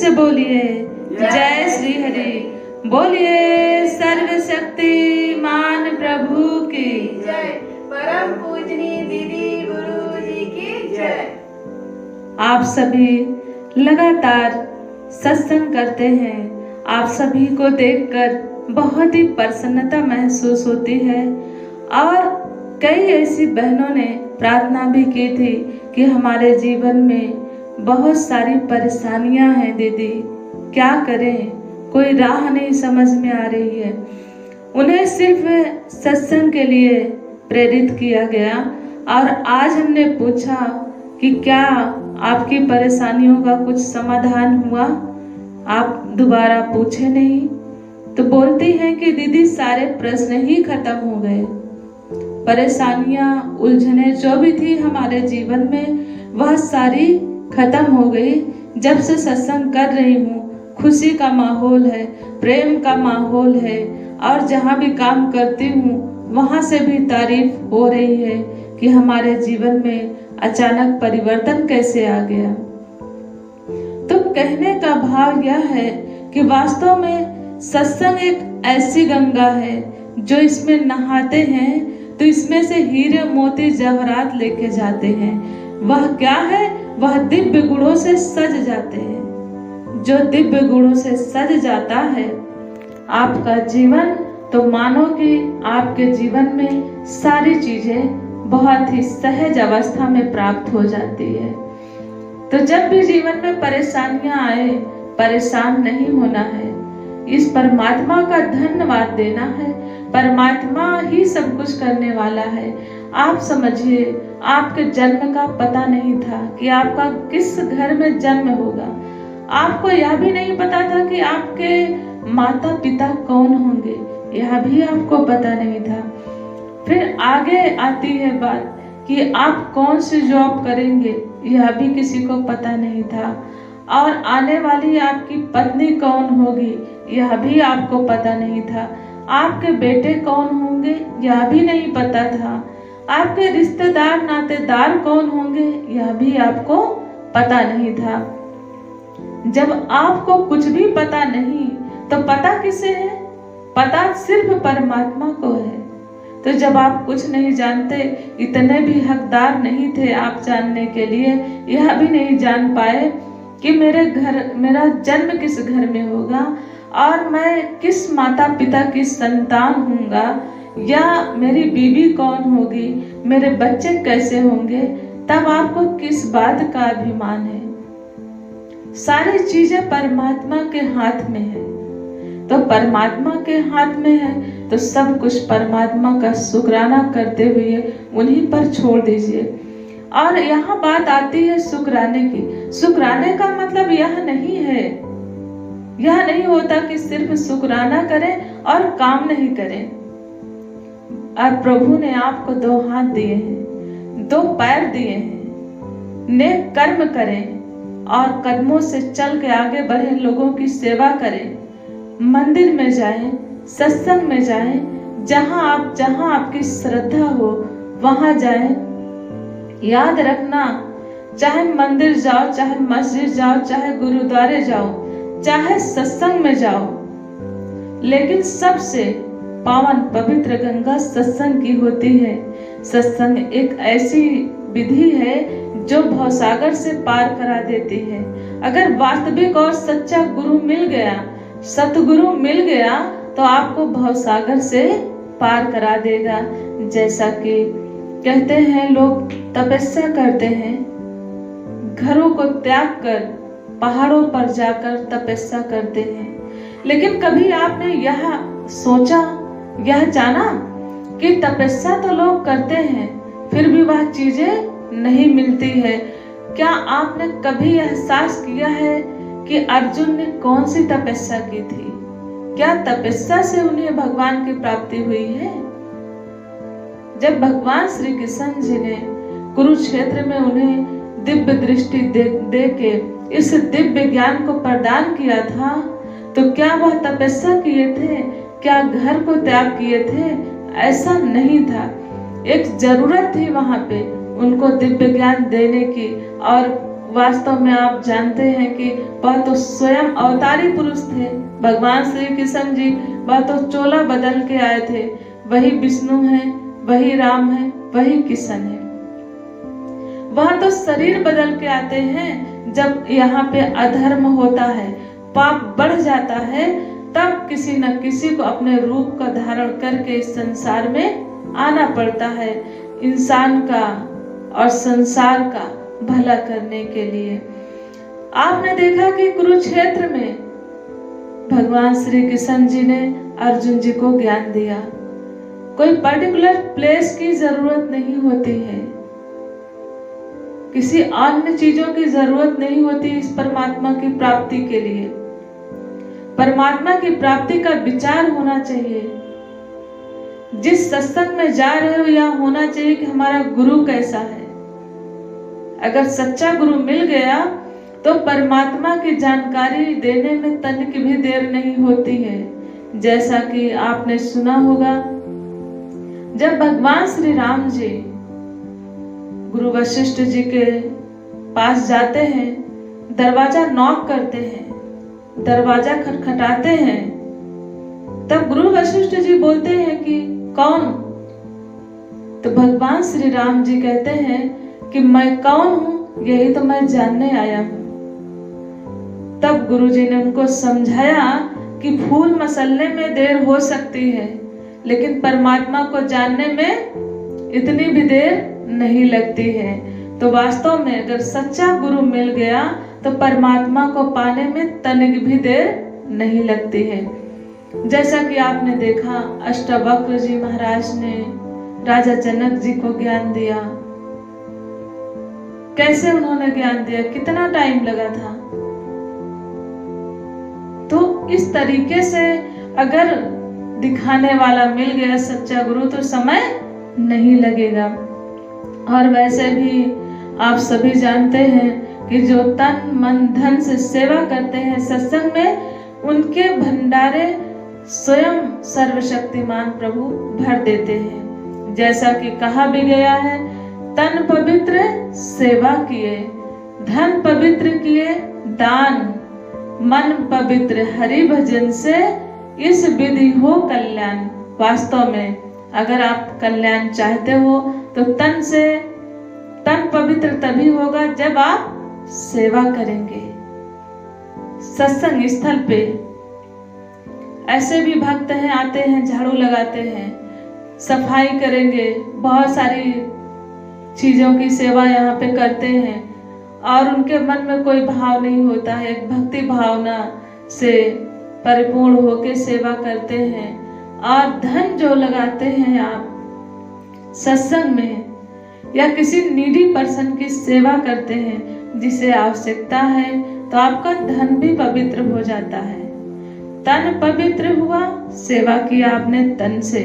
से बोलिए जय श्री हरि। बोलिए सर्वशक्तिमान प्रभु की जय। परम पूजनी दीदी गुरु जी की जय। आप सभी लगातार सत्संग करते हैं। आप सभी को देखकर बहुत ही प्रसन्नता महसूस होती है और कई ऐसी बहनों ने प्रार्थना भी की थी कि हमारे जीवन में बहुत सारी परेशानियां हैं दीदी, क्या करें, कोई राह नहीं समझ में आ रही है। उन्हें सिर्फ सत्संग के लिए प्रेरित किया गया और आज हमने पूछा कि क्या आपकी परेशानियों का कुछ समाधान हुआ? आप दोबारा पूछे नहीं तो बोलती हैं कि दीदी सारे प्रश्न ही खत्म हो गए। परेशानियां, उलझने जो भी थी हमारे जीवन में वह सारी खत्म हो गई जब से सत्संग कर रही हूँ। खुशी का माहौल है, प्रेम का माहौल है और जहाँ भी काम करती हूँ वहाँ से भी तारीफ हो रही है कि हमारे जीवन में अचानक परिवर्तन कैसे आ गया। तो कहने का भाव यह है कि वास्तव में सत्संग एक ऐसी गंगा है जो इसमें नहाते हैं तो इसमें से हीरे मोती जवाहरात लेके जाते हैं। वह क्या है? वह दिव्य गुणों से सज जाते हैं। जो दिव्य गुणों से सज जाता है आपका जीवन, तो मानो कि आपके जीवन में सारी चीजें बहुत ही सहज अवस्था में प्राप्त हो जाती है। तो जब भी जीवन में परेशानियां आए, परेशान नहीं होना है, इस परमात्मा का धन्यवाद देना है। परमात्मा ही सब कुछ करने वाला है। आप समझिए, आपके जन्म का पता नहीं था कि आपका किस घर में जन्म होगा। आपको यह भी नहीं पता था कि आपके माता पिता कौन होंगे, यह भी आपको पता नहीं था। फिर आगे आती है बात कि आप कौन सी जॉब करेंगे, यह भी किसी को पता नहीं था। और आने वाली आपकी पत्नी कौन होगी, यह भी आपको पता नहीं था। आपके बेटे कौन होंगे, यह भी नहीं पता था। आपके रिश्तेदार नातेदार कौन होंगे, यह भी आपको पता नहीं था। जब आपको कुछ भी पता नहीं तो पता किसे है? पता सिर्फ परमात्मा को है। तो जब आप कुछ नहीं जानते, इतने भी हकदार नहीं थे आप जानने के लिए, यह भी नहीं जान पाए कि मेरा जन्म किस घर में होगा और मैं किस माता पिता की संतान हूँगा, या मेरी बीवी कौन होगी, मेरे बच्चे कैसे होंगे, तब आपको किस बात का अभिमान है? सारी चीजें परमात्मा के हाथ में है। तो परमात्मा के हाथ में है तो सब कुछ परमात्मा का शुक्राना करते हुए उन्हीं पर छोड़ दीजिए। और यहाँ बात आती है शुक्राने की। शुक्राने का मतलब यह नहीं होता कि सिर्फ शुक्राना करें और काम नहीं करें। अब प्रभु ने आपको 2 हाथ दिए हैं, 2 पैर दिए हैं, नेक कर्म करें और कदमों से चल के आगे बढ़े, लोगों की सेवा करें, मंदिर में जाएं, सत्संग में जाएं, जहां आपकी श्रद्धा हो वहां जाएं। याद रखना, चाहे मंदिर जाओ, चाहे मस्जिद जाओ, चाहे गुरुद्वारे जाओ, चाहे सत्संग में जाओ, लेकिन सबसे पावन पवित्र गंगा सत्संग की होती है। सत्संग एक ऐसी विधि है जो भवसागर से पार करा देती है। अगर वास्तविक और सच्चा गुरु मिल गया, सतगुरु मिल गया, तो आपको भवसागर से पार करा देगा। जैसा कि कहते हैं, लोग तपस्या करते हैं, घरों को त्याग कर पहाड़ों पर जाकर तपस्या करते हैं, लेकिन कभी आपने यह सोचा, यह जाना कि तपस्या तो लोग करते हैं फिर भी वह चीजें नहीं मिलती है? क्या आपने कभी एहसास किया है कि अर्जुन ने कौन सी तपस्या की थी? क्या तपस्या से उन्हें भगवान की प्राप्ति हुई है? जब भगवान श्री कृष्ण जी ने कुरुक्षेत्र में उन्हें दिव्य दृष्टि दे के इस दिव्य ज्ञान को प्रदान किया था, तो क्या वह तपस्या किए थे? क्या घर को त्याग किए थे? ऐसा नहीं था। एक जरूरत थी वहां पे उनको दिव्य ज्ञान देने की, और वास्तव में आप जानते हैं कि वह तो स्वयं अवतारी पुरुष थे। भगवान श्री कृष्ण जी वह तो चोला बदल के आए थे। वही विष्णु है, वही राम है, वही कृष्ण है। वह तो शरीर बदल के आते हैं। जब यहाँ पे अधर्म होता है, पाप बढ़ जाता है, तब किसी न किसी को अपने रूप का धारण करके इस संसार में आना पड़ता है, इंसान का और संसार का भला करने के लिए। आपने देखा कि कुरुक्षेत्र में भगवान श्री कृष्ण जी ने अर्जुन जी को ज्ञान दिया। कोई पर्टिकुलर प्लेस की जरूरत नहीं होती है, किसी अन्य चीजों की जरूरत नहीं होती इस परमात्मा की प्राप्ति के लिए। परमात्मा की प्राप्ति का विचार होना चाहिए। जिस सत्संग में जा रहे हो यह होना चाहिए कि हमारा गुरु कैसा है। अगर सच्चा गुरु मिल गया तो परमात्मा की जानकारी देने में तनिक भी देर नहीं होती है। जैसा कि आपने सुना होगा, जब भगवान श्री राम जी गुरु वशिष्ठ जी के पास जाते हैं, दरवाजा नॉक करते हैं, दरवाजा खटखटाते हैं, तब गुरु वशिष्ठ जी बोलते हैं कि कौन? तो भगवान श्री राम जी कहते हैं कि मैं कौन हूं, यही तो मैं जानने आया हूं। तब गुरु जी ने उनको समझाया कि फूल मसलने में देर हो सकती है, लेकिन परमात्मा को जानने में इतनी भी देर नहीं लगती है। तो वास्तव में अगर सच्चा गुरु मिल गया तो परमात्मा को पाने में तनिक भी देर नहीं लगती है। जैसा कि आपने देखा, अष्टवक्र जी महाराज ने राजा जनक जी को ज्ञान दिया। कैसे उन्होंने ज्ञान दिया, कितना टाइम लगा था। तो इस तरीके से अगर दिखाने वाला मिल गया सच्चा गुरु तो समय नहीं लगेगा। और वैसे भी आप सभी जानते हैं कि जो तन मन धन से सेवा करते हैं सत्संग में, उनके भंडारे स्वयं सर्वशक्तिमान प्रभु भर देते हैं। जैसा कि कहा भी गया है, तन पवित्र सेवा किए, धन पवित्र किए दान, मन पवित्र हरि भजन से इस विधि हो कल्याण। वास्तव में अगर आप कल्याण चाहते हो तो तन पवित्र तभी होगा जब आप सेवा करेंगे। सत्संग स्थल पे ऐसे भी भक्त हैं, आते हैं, झाड़ू लगाते हैं, सफाई करेंगे, बहुत सारी चीजों की सेवा यहाँ पे करते हैं और उनके मन में कोई भाव नहीं होता है। एक भक्ति भावना से परिपूर्ण होकर सेवा करते हैं। और धन जो लगाते हैं आप सत्संग में या किसी नीडी पर्सन की सेवा करते हैं जिसे आवश्यकता है, तो आपका धन भी पवित्र हो जाता है। तन पवित्र हुआ, सेवा किया आपने तन से।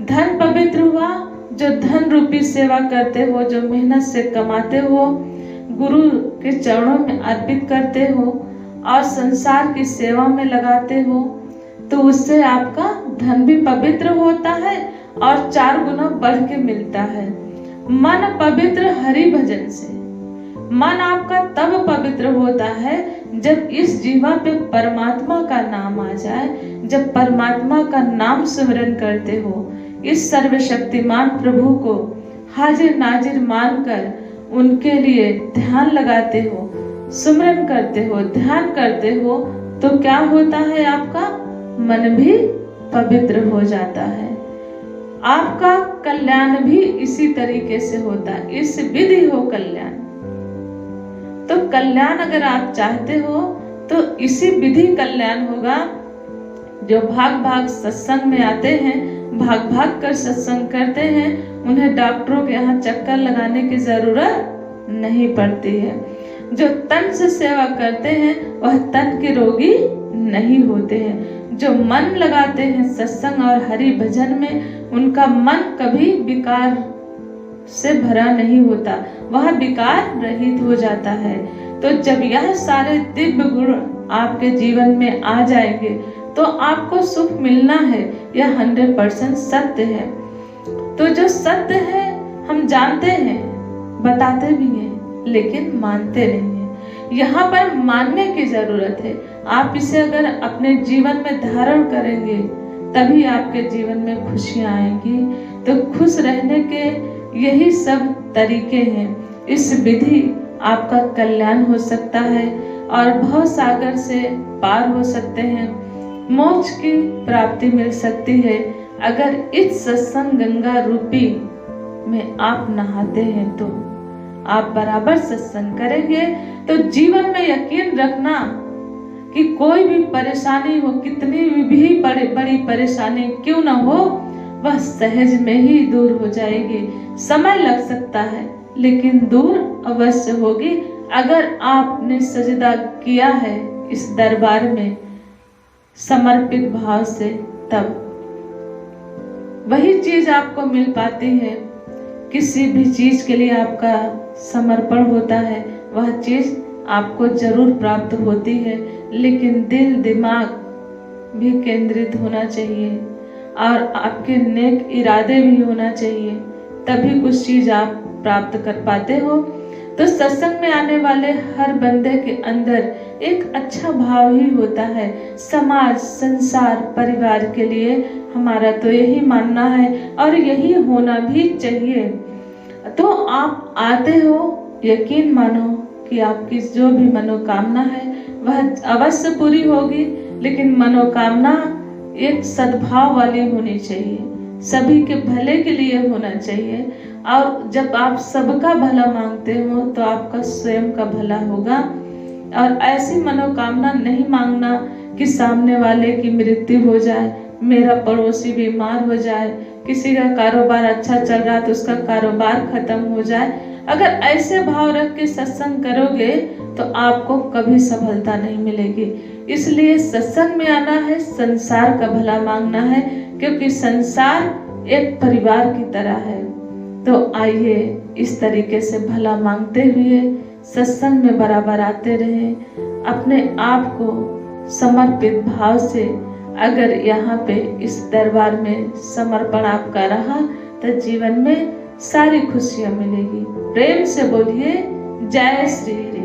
धन पवित्र हुआ, जो धन रूपी सेवा करते हो, जो मेहनत से कमाते हो, गुरु के चरणों में अर्पित करते हो और संसार की सेवा में लगाते हो, तो उससे आपका धन भी पवित्र होता है और 4 गुना बढ़ के मिलता है। मन पवित्र हरि भजन से। मन आपका तब पवित्र होता है जब इस जीवा पे परमात्मा का नाम आ जाए, जब परमात्मा का नाम स्मरण करते हो, इस सर्वशक्तिमान प्रभु को हाजिर नाजिर मानकर उनके लिए ध्यान लगाते हो, सुमरन करते हो, ध्यान करते हो, तो क्या होता है, आपका मन भी पवित्र हो जाता है। आपका कल्याण भी इसी तरीके से होता है। इस विधि हो कल्याण। तो कल्याण अगर आप चाहते हो तो इसी विधि कल्याण होगा। जो भाग भाग सत्संग में आते हैं, भाग भाग कर सत्संग करते हैं, उन्हें डॉक्टरों के यहाँ चक्कर लगाने की जरूरत नहीं पड़ती है। जो तन से सेवा करते हैं वह तन के रोगी नहीं होते हैं। जो मन लगाते हैं सत्संग और हरि भजन में, उनका मन कभी विकार से भरा नहीं होता, वह विकार रहित हो जाता है। तो जब यह सारे दिव्य गुण आपके जीवन में आ जाएंगे तो आपको सुख मिलना है, यह 100% सत्य है। तो जो सत्य है हम जानते हैं, बताते भी हैं, लेकिन मानते नहीं हैं। यहाँ पर मानने की जरूरत है। आप इसे अगर अपने जीवन में धारण करेंगे तभी आपके जीवन में खुशियां आएंगी। तो खुश रहने के यही सब तरीके हैं। इस विधि आपका कल्याण हो सकता है और भव सागर से पार हो सकते हैं, मोक्ष की प्राप्ति मिल सकती है। अगर इस सत्संग गंगा रूपी में आप नहाते हैं तो आप बराबर सत्संग करेंगे तो जीवन में यकीन रखना कि कोई भी परेशानी हो, कितनी भी बड़ी परेशानी क्यों ना हो, वह सहज में ही दूर हो जाएगी। समय लग सकता है लेकिन दूर अवश्य होगी अगर आपने सजदा किया है इस दरबार में समर्पित भाव से। तब वही चीज आपको मिल पाती है। किसी भी चीज के लिए आपका समर्पण होता है, वह चीज आपको जरूर प्राप्त होती है, लेकिन दिल दिमाग भी केंद्रित होना चाहिए और आपके नेक इरादे भी होना चाहिए, तभी कुछ चीज आप प्राप्त कर पाते हो। तो सत्संग में आने वाले हर बंदे के अंदर एक अच्छा भाव ही होता है। समाज, संसार, परिवार के लिए हमारा तो यही मानना है और यही होना भी चाहिए। तो आप आते हो, यकीन मानो कि आपकी जो भी मनोकामना है वह अवश्य पूरी होगी, लेकिन मनोकामना एक सद्भाव वाली होनी चाहिए, सभी के भले के लिए होना चाहिए। और जब आप सबका भला मांगते हो तो आपका स्वयं का भला होगा। और ऐसी मनोकामना नहीं मांगना कि सामने वाले की मृत्यु हो जाए, मेरा पड़ोसी बीमार हो जाए, किसी का कारोबार अच्छा चल रहा तो उसका कारोबार खत्म हो जाए। अगर ऐसे भाव रख के सत्संग करोगे तो आपको कभी सफलता नहीं मिलेगी। इसलिए सत्संग में आना है, संसार का भला मांगना है, क्योंकि संसार एक परिवार की तरह है। तो आइए इस तरीके से भला मांगते हुए सत्संग में बराबर आते रहें। अपने आप को समर्पित भाव से अगर यहाँ पे इस दरबार में समर्पण आपका रहा तो जीवन में सारी खुशियां मिलेगी। प्रेम से बोलिए जय श्री राम।